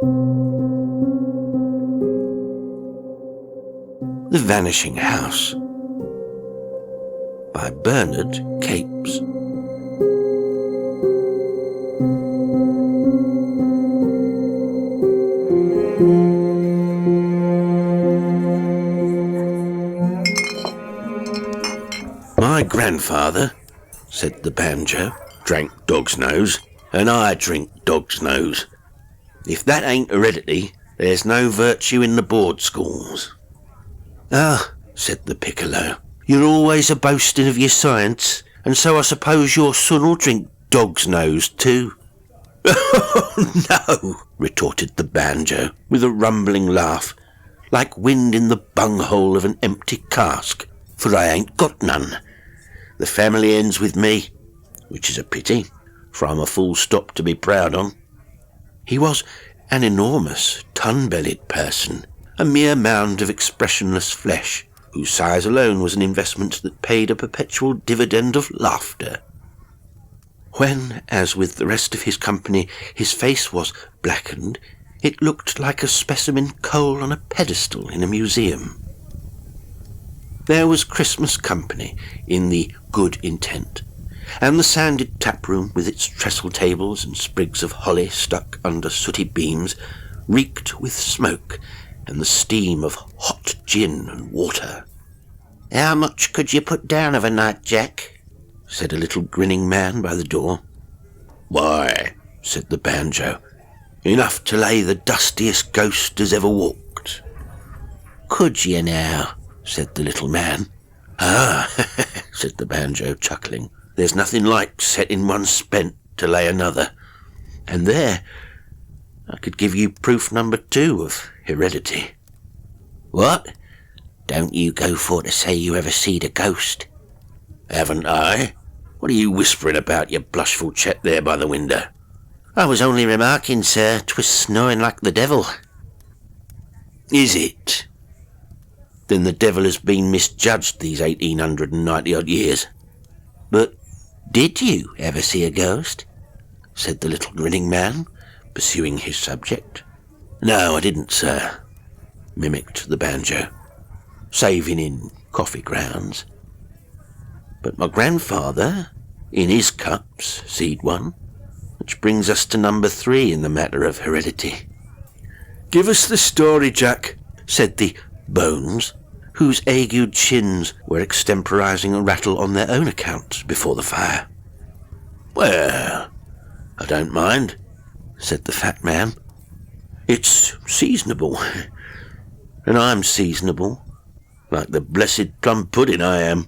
The Vanishing House by Bernard Capes. My grandfather, said the banjo, drank dog's nose, and I drink dog's nose. If that ain't heredity, there's no virtue in the board schools. Ah, said the piccolo, you're always a boasting of your science, and so I suppose your son'll drink dog's nose too. Oh, no, retorted the banjo, with a rumbling laugh, like wind in the bunghole of an empty cask, for I ain't got none. The family ends with me, which is a pity, for I'm a full stop to be proud on. He was an enormous, ton-bellied person, a mere mound of expressionless flesh, whose size alone was an investment that paid a perpetual dividend of laughter. When, as with the rest of his company, his face was blackened, it looked like a specimen coal on a pedestal in a museum. There was Christmas company in the Good Intent, and the sanded taproom with its trestle tables and sprigs of holly stuck under sooty beams reeked with smoke and the steam of hot gin and water. "How much could you put down of a night, Jack?" said a little grinning man by the door. "Why," said the banjo, "enough to lay the dustiest ghost as ever walked." "Could you now?" said the little man. "Ah," said the banjo, chuckling, "there's nothing like setting one spent to lay another. And there, I could give you proof number 2 of heredity." "What? Don't you go for to say you ever seed a ghost?" "Haven't I? What are you whispering about, you blushful chap there by the window?" "I was only remarking, sir, 'twas snoring like the devil." "Is it? Then the devil has been misjudged these 1890-odd years." "But did you ever see a ghost?" said the little grinning man, pursuing his subject. "No, I didn't, sir," mimicked the banjo, "saving in coffee grounds. But my grandfather, in his cups, seed one, which brings us to number 3 in the matter of heredity." "Give us the story, Jack," said the Bones, whose agued chins were extemporizing a rattle on their own account before the fire. "Well, I don't mind," said the fat man. "It's seasonable, and I'm seasonable, like the blessed plum pudding I am,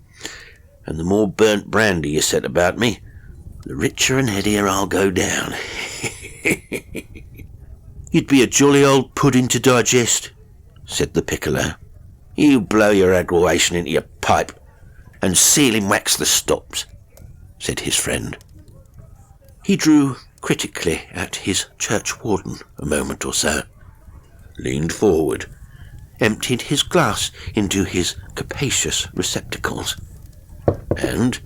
and the more burnt brandy you set about me, the richer and headier I'll go down." "You'd be a jolly old pudding to digest," said the piccolo. "You blow your aggravation into your pipe, and sealing wax the stops," said his friend. He drew critically at his churchwarden a moment or so, leaned forward, emptied his glass into his capacious receptacles, and,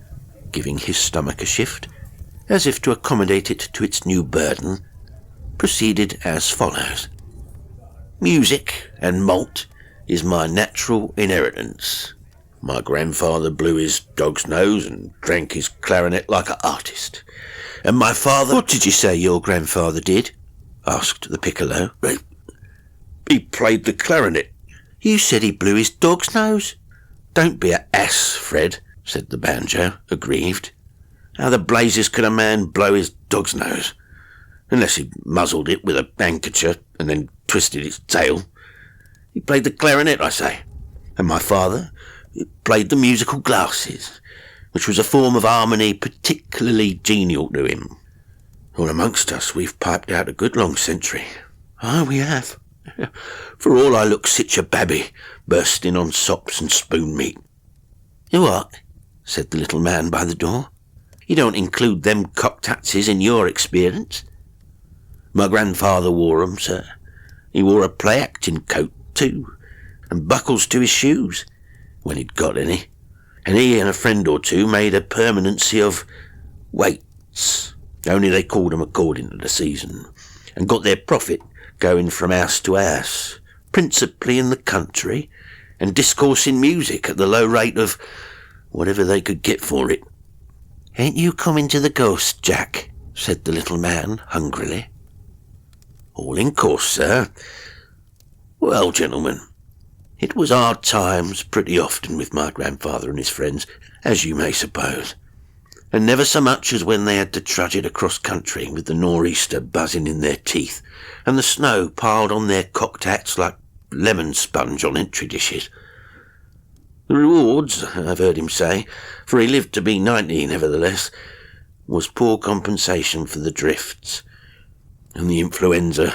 giving his stomach a shift, as if to accommodate it to its new burden, proceeded as follows. "Music and malt is my natural inheritance. My grandfather blew his dog's nose and drank his clarinet like an artist. And my father—" "What did you say your grandfather did?" asked the piccolo. "He played the clarinet." "You said he blew his dog's nose." "Don't be an ass, Fred," said the banjo, aggrieved. "How the blazes could a man blow his dog's nose? Unless he muzzled it with a handkerchief and then twisted its tail. He played the clarinet, I say. And my father played the musical glasses, which was a form of harmony particularly genial to him. All amongst us, we've piped out a good long century." "Ah, we have. For all I look sich a babby, bursting on sops and spoon meat." "What?" said the little man by the door. "You don't include them cocktaxes in your experience?" "My grandfather wore 'em, sir. He wore a play-acting coat, too, and buckles to his shoes, when he'd got any. And he and a friend or two made a permanency of weights, only they called 'em according to the season, and got their profit going from house to house, principally in the country, and discoursing music at the low rate of whatever they could get for it. "Ain't you coming to the ghost, Jack?" said the little man hungrily. "All in course, sir. Well, gentlemen, it was hard times pretty often with my grandfather and his friends, as you may suppose, and never so much as when they had to trudge it across country with the nor'easter buzzing in their teeth and the snow piled on their cocked hats like lemon sponge on entry dishes. The rewards, I've heard him say, for he lived to be 90 nevertheless, was poor compensation for the drifts and the influenza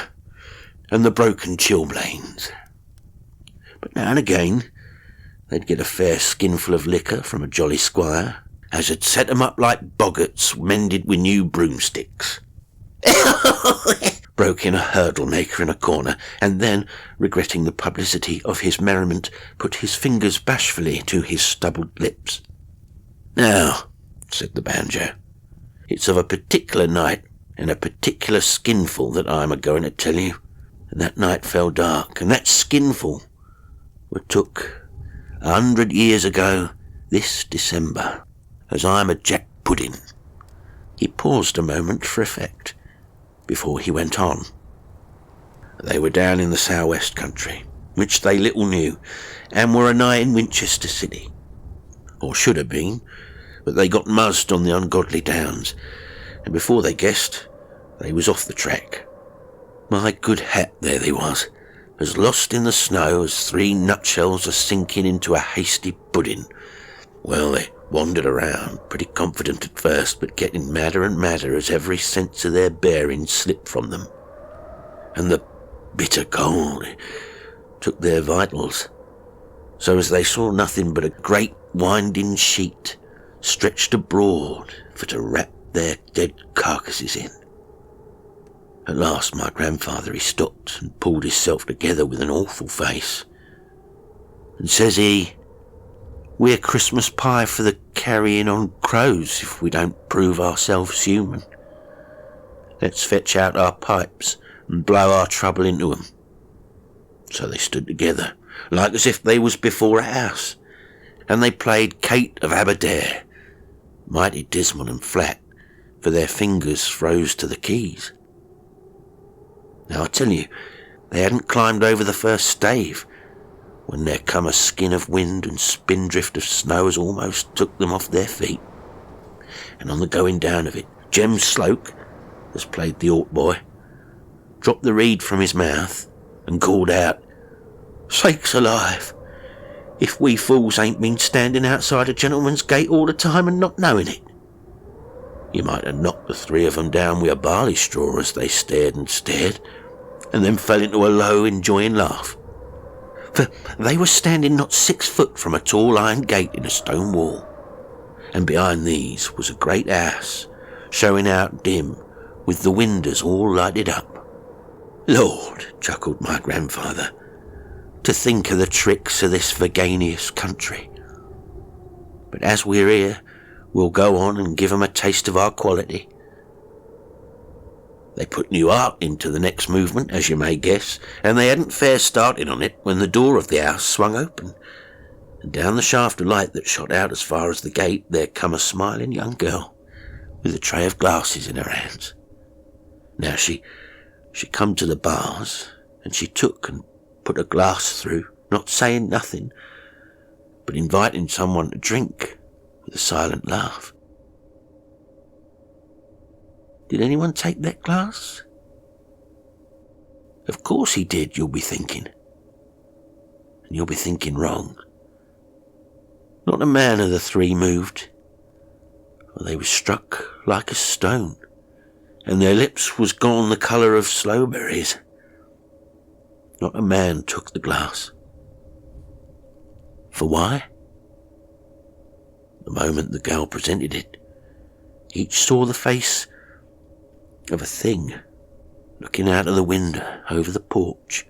and the broken chilblains. But now and again they'd get a fair skinful of liquor from a jolly squire, as had set 'em up like boggarts mended with new broomsticks," broke in a hurdle maker in a corner, and then, regretting the publicity of his merriment, put his fingers bashfully to his stubbled lips. "Now," said the banjo, "it's of a particular night and a particular skinful that I'm a-going to tell you. And that night fell dark, and that skinful were took 100 years ago this December, as I'm a jack pudding." He paused a moment for effect before he went on. "They were down in the sou'west country, which they little knew, and were a-nigh in Winchester City, or should have been, but they got muzzed on the ungodly downs, and before they guessed, they was off the track. My good hat, there they was, as lost in the snow as 3 nutshells a sinking into a hasty pudding. Well, they wandered around, pretty confident at first, but getting madder and madder as every sense of their bearing slipped from them. And the bitter cold took their vitals, so as they saw nothing but a great winding sheet stretched abroad for to wrap their dead carcasses in. At last my grandfather, he stopped and pulled hisself together with an awful face, and says he, 'We're Christmas pie for the carrying on crows if we don't prove ourselves human. Let's fetch out our pipes and blow our trouble into 'em.' So they stood together, like as if they was before a house, and they played Kate of Aberdare, mighty dismal and flat, for their fingers froze to the keys. Now I tell you, they hadn't climbed over the first stave when there come a skin of wind and spindrift of snow as almost took them off their feet. And on the going down of it, Jem Sloke, as played the alt boy, dropped the reed from his mouth and called out, 'Sakes alive, if we fools ain't been standing outside a gentleman's gate all the time and not knowing it.' You might have knocked the 3 of 'em down with a barley straw as they stared and stared, and then fell into a low, enjoying laugh. For they were standing not 6 foot from a tall iron gate in a stone wall, and behind these was a great house, showing out dim, with the windows all lighted up. Lord, chuckled my grandfather, to think of the tricks of this veganious country. But as we're here, we'll go on and give 'em a taste of our quality. They put new art into the next movement, as you may guess, and they hadn't fair started on it when the door of the house swung open, and down the shaft of light that shot out as far as the gate there come a smiling young girl with a tray of glasses in her hands. Now she come to the bars, and she took and put a glass through, not saying nothing, but inviting someone to drink with a silent laugh. Did anyone take that glass? Of course he did, you'll be thinking. And you'll be thinking wrong. Not a man of the 3 moved, for they was struck like a stone, and their lips was gone the colour of slowberries. Not a man took the glass. For why? The moment the girl presented it, each saw the face of a thing looking out of the window over the porch,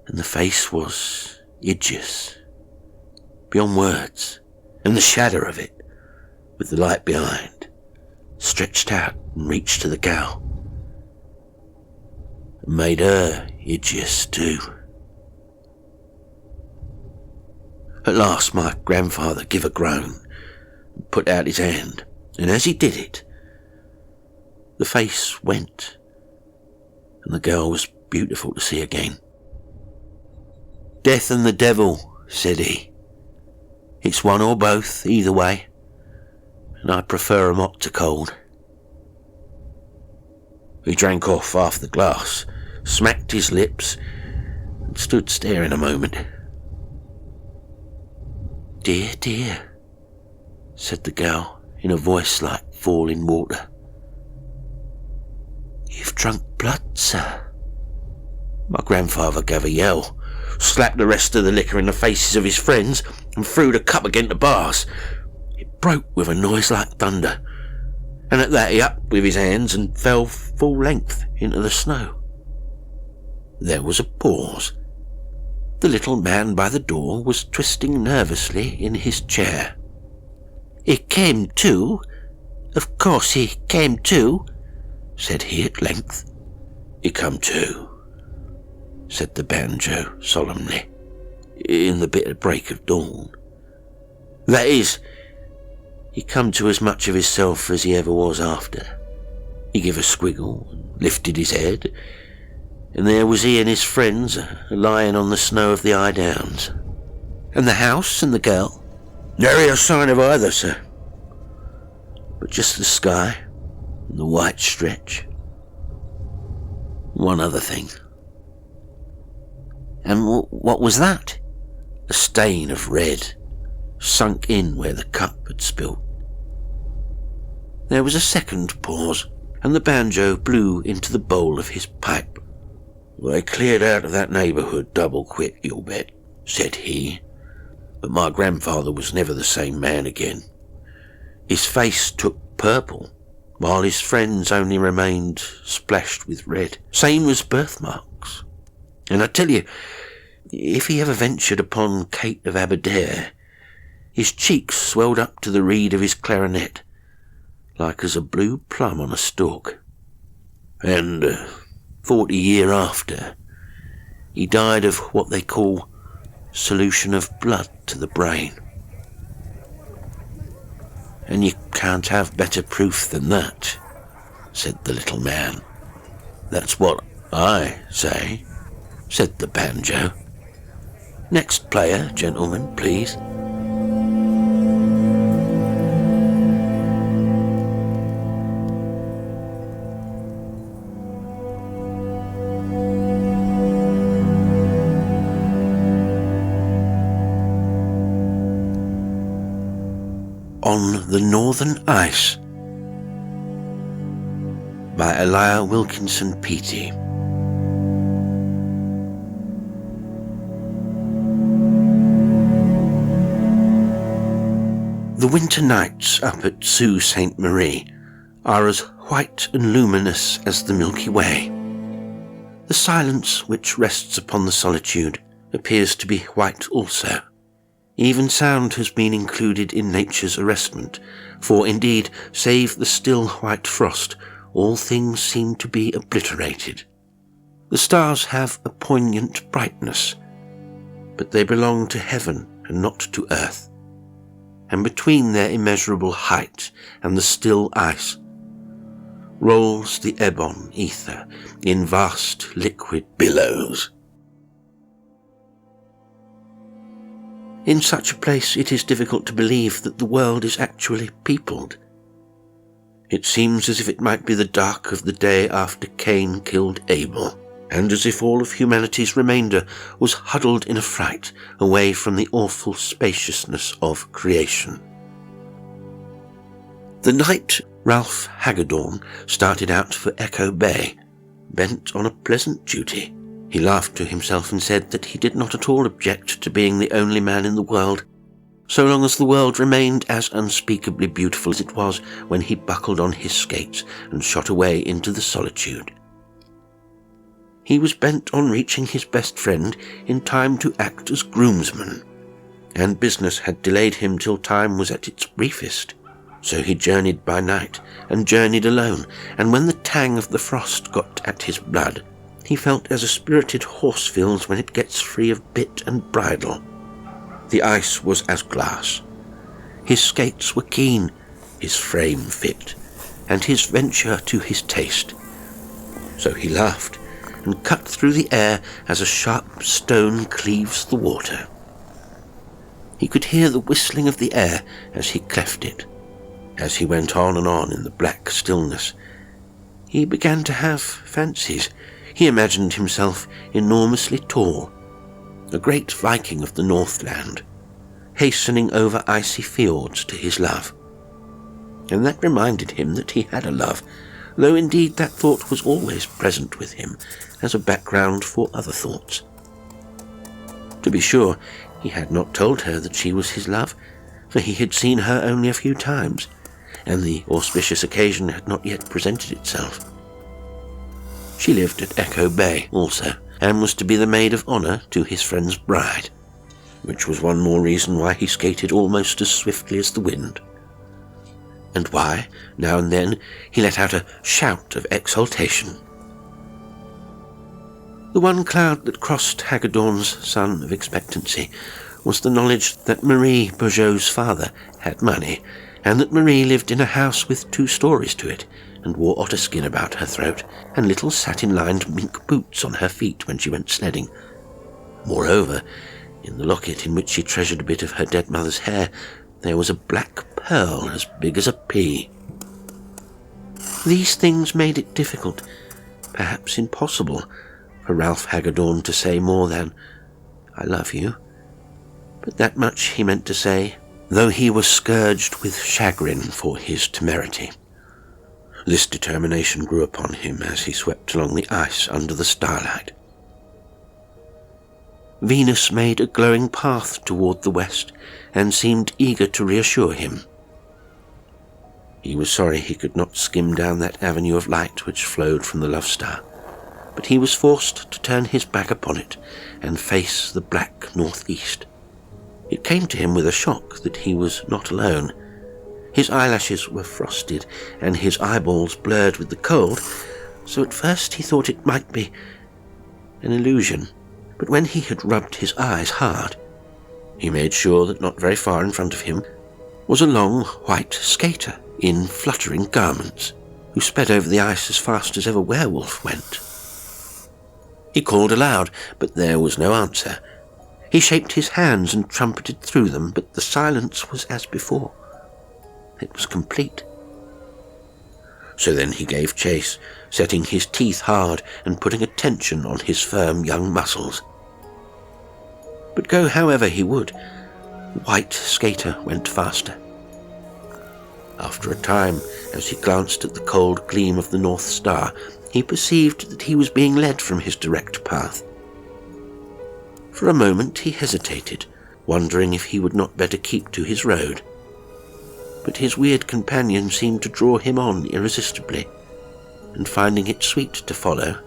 and the face was hideous beyond words, and the shadow of it, with the light behind, stretched out and reached to the gal. Made her hideous too. At last my grandfather gave a groan and put out his hand, and as he did it, the face went, and the girl was beautiful to see again. "Death and the devil," said he. "It's one or both, either way, and I prefer 'em hot to cold." He drank off half the glass, smacked his lips, and stood staring a moment. "Dear, dear," said the girl in a voice like falling water. "You've drunk blood, sir." My grandfather gave a yell, slapped the rest of the liquor in the faces of his friends, and threw the cup against the bars. It broke with a noise like thunder, and at that he upped with his hands and fell full length into the snow. There was a pause. The little man by the door was twisting nervously in his chair. "He came to. Of course he came to," said he at length. "He come to," said the banjo solemnly, "in the bitter break of dawn. That is, he come to as much of himself as he ever was after. He gave a squiggle and lifted his head, and there was he and his friends lying on the snow of the high downs." "And the house and the girl?" "Nary a sign of either, sir, but just the sky and the white stretch. One other thing." "And what was that?" "A stain of red, sunk in where the cup had spilt." There was a second pause, and the banjo blew into the bowl of his pipe. "I cleared out of that neighbourhood double quick, you'll bet," said he, "but my grandfather was never the same man again. His face took purple, while his friends only remained splashed with red, same as birthmarks. And I tell you, if he ever ventured upon Kate of Aberdare, his cheeks swelled up to the reed of his clarinet, like as a blue plum on a stalk. And 40 year after, he died of what they call solution of blood to the brain. And you can't have better proof than that," said the little man. "That's what I say," said the banjo. "Next player, gentlemen, please." On the Northern Ice by Elia Wilkinson Peattie. The winter nights up at Sault Ste. Marie are as white and luminous as the Milky Way. The silence which rests upon the solitude appears to be white also. Even sound has been included in nature's arrestment, for indeed, save the still white frost, all things seem to be obliterated. The stars have a poignant brightness, but they belong to heaven and not to earth. And between their immeasurable height and the still ice rolls the ebon ether in vast liquid billows. In such a place it is difficult to believe that the world is actually peopled. It seems as if it might be the dark of the day after Cain killed Abel, and as if all of humanity's remainder was huddled in affright away from the awful spaciousness of creation. The night Ralph Hagedorn started out for Echo Bay, bent on a pleasant duty. He laughed to himself and said that he did not at all object to being the only man in the world, so long as the world remained as unspeakably beautiful as it was when he buckled on his skates and shot away into the solitude. He was bent on reaching his best friend in time to act as groomsman, and business had delayed him till time was at its briefest. So he journeyed by night, and journeyed alone, and when the tang of the frost got at his blood, he felt as a spirited horse feels when it gets free of bit and bridle. The ice was as glass. His skates were keen, his frame fit, and his venture to his taste. So he laughed, and cut through the air as a sharp stone cleaves the water. He could hear the whistling of the air as he cleft it. As he went on and on in the black stillness, he began to have fancies. He imagined himself enormously tall, a great Viking of the Northland, hastening over icy fjords to his love. And that reminded him that he had a love, though indeed that thought was always present with him as a background for other thoughts. To be sure, he had not told her that she was his love, for he had seen her only a few times, and the auspicious occasion had not yet presented itself. She lived at Echo Bay also, and was to be the maid of honour to his friend's bride, which was one more reason why he skated almost as swiftly as the wind, and why, now and then, he let out a shout of exultation. The one cloud that crossed Hagedorn's sun of expectancy was the knowledge that Marie Beaujot's father had money, and that Marie lived in a house with 2 stories to it, and wore otter skin about her throat, and little satin-lined mink boots on her feet when she went sledding. Moreover, in the locket in which she treasured a bit of her dead mother's hair, there was a black pearl as big as a pea. These things made it difficult, perhaps impossible, for Ralph Hagedorn to say more than, "I love you." But that much he meant to say, though he was scourged with chagrin for his temerity. This determination grew upon him as he swept along the ice under the starlight. Venus made a glowing path toward the west, and seemed eager to reassure him. He was sorry he could not skim down that avenue of light which flowed from the Love Star, but he was forced to turn his back upon it and face the black northeast. It came to him with a shock that he was not alone. His eyelashes were frosted and his eyeballs blurred with the cold, so at first he thought it might be an illusion. But when he had rubbed his eyes hard, he made sure that not very far in front of him was a long white skater in fluttering garments, who sped over the ice as fast as ever werewolf went. He called aloud, but there was no answer. He shaped his hands and trumpeted through them, but the silence was as before. It was complete. So then he gave chase, setting his teeth hard and putting a tension on his firm young muscles. But go however he would, the white skater went faster. After a time, as he glanced at the cold gleam of the North Star, he perceived that he was being led from his direct path. For a moment he hesitated, wondering if he would not better keep to his road. But his weird companion seemed to draw him on irresistibly, and finding it sweet to follow,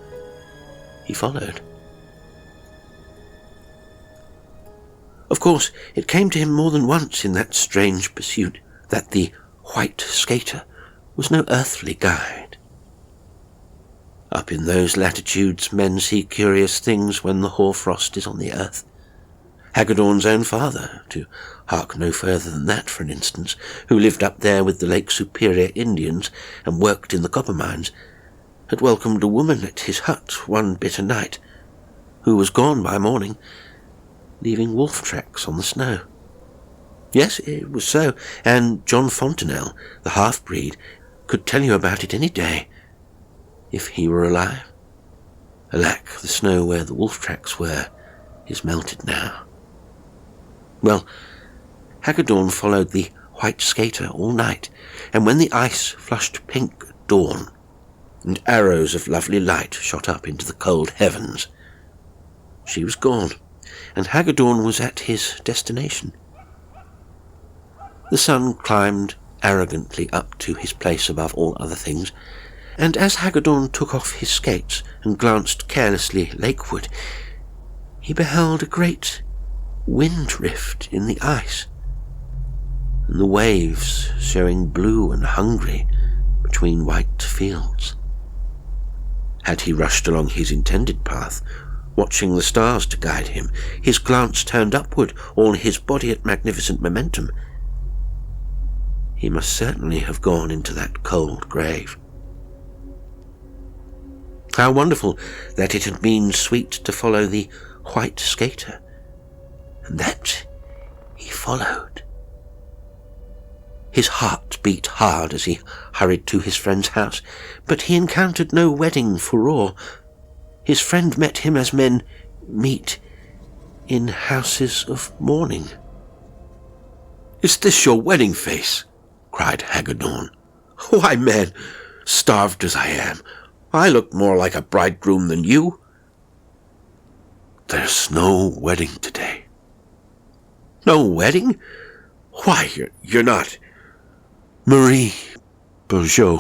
he followed. Of course, it came to him more than once in that strange pursuit that the white skater was no earthly guide. Up in those latitudes men see curious things when the hoarfrost is on the earth. Hagedorn's own father, to hark no further than that for an instance, who lived up there with the Lake Superior Indians and worked in the copper mines, had welcomed a woman at his hut one bitter night, who was gone by morning, leaving wolf tracks on the snow. Yes, it was so, and John Fontenelle, the half-breed, could tell you about it any day, if he were alive. Alack, the snow where the wolf tracks were is melted now. Well, Hagedorn followed the white skater all night, and when the ice flushed pink at dawn, and arrows of lovely light shot up into the cold heavens, she was gone, and Hagedorn was at his destination. The sun climbed arrogantly up to his place above all other things, and as Hagedorn took off his skates and glanced carelessly lakeward, he beheld a great wind rift in the ice, and the waves showing blue and hungry between white fields. Had he rushed along his intended path, watching the stars to guide him, his glance turned upward, all his body at magnificent momentum, he must certainly have gone into that cold grave. How wonderful that it had been sweet to follow the white skater, and that he followed. His heart beat hard as he hurried to his friend's house, but he encountered no wedding furore. His friend met him as men meet in houses of mourning. "Is this your wedding face?" cried Hagedorn. "Why, man, starved as I am, I look more like a bridegroom than you." "There's no wedding today." "No wedding? Why, you're not—" "Marie Beaujeu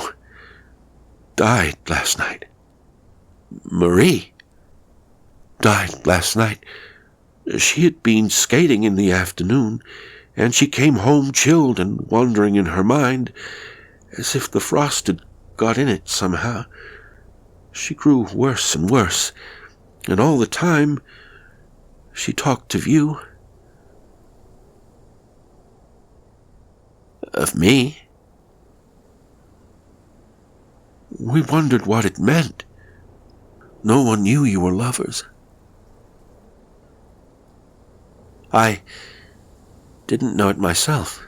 died last night." "Marie died last night. She had been skating in the afternoon, and she came home chilled and wandering in her mind, as if the frost had got in it somehow. She grew worse and worse, and all the time she talked of you." "Of me?" "We wondered what it meant. No one knew you were lovers." "I didn't know it myself."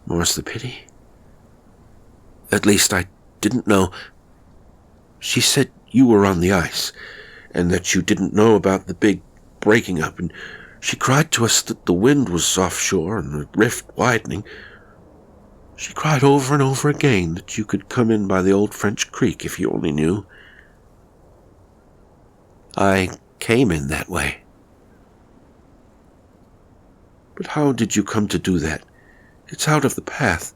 "More's the pity. At least I didn't know. She said you were on the ice, and that you didn't know about the big breaking up, and she cried to us that the wind was offshore and the rift widening. She cried over and over again that you could come in by the old French creek if you only knew." "I came in that way." "But how did you come to do that? It's out of the path.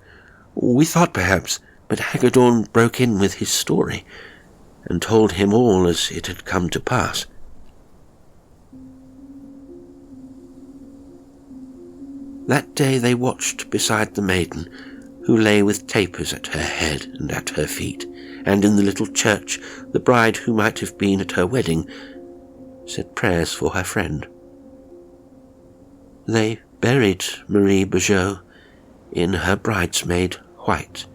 We thought perhaps—" But Hagedorn broke in with his story, and told him all as it had come to pass. That day they watched beside the maiden, who lay with tapers at her head and at her feet, and in the little church the bride who might have been at her wedding said prayers for her friend. They buried Marie Beaujeu in her bridesmaid white,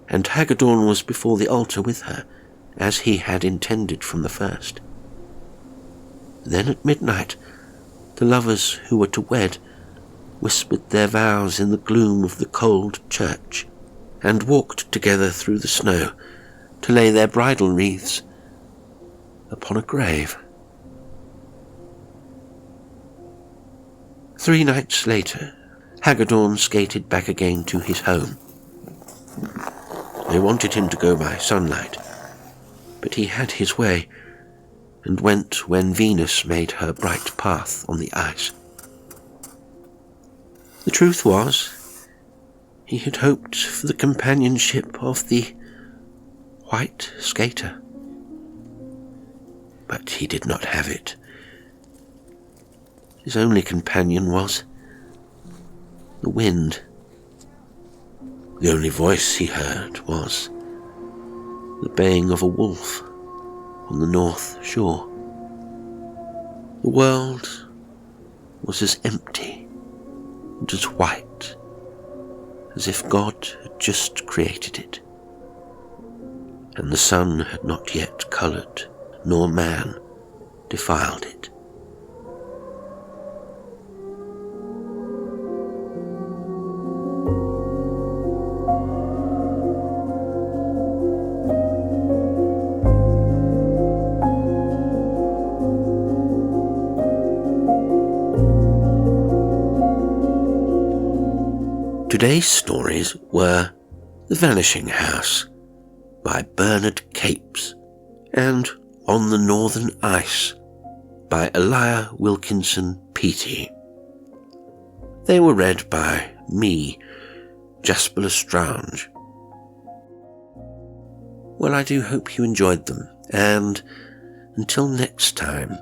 and Hagedorn was before the altar with her, as he had intended from the first. Then at midnight the lovers who were to wed whispered their vows in the gloom of the cold church, and walked together through the snow to lay their bridal wreaths upon a grave. 3 nights later, Hagedorn skated back again to his home. They wanted him to go by sunlight, but he had his way, and went when Venus made her bright path on the ice. The truth was, he had hoped for the companionship of the white skater, but he did not have it. His only companion was the wind. The only voice he heard was the baying of a wolf on the north shore. The world was as empty and as white as if God had just created it, and the sun had not yet coloured, nor man defiled it. Today's stories were The Vanishing House by Bernard Capes and On the Northern Ice by Elia Wilkinson Peattie. They were read by me, Jasper L'Estrange. Well, I do hope you enjoyed them, and until next time,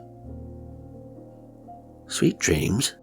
sweet dreams.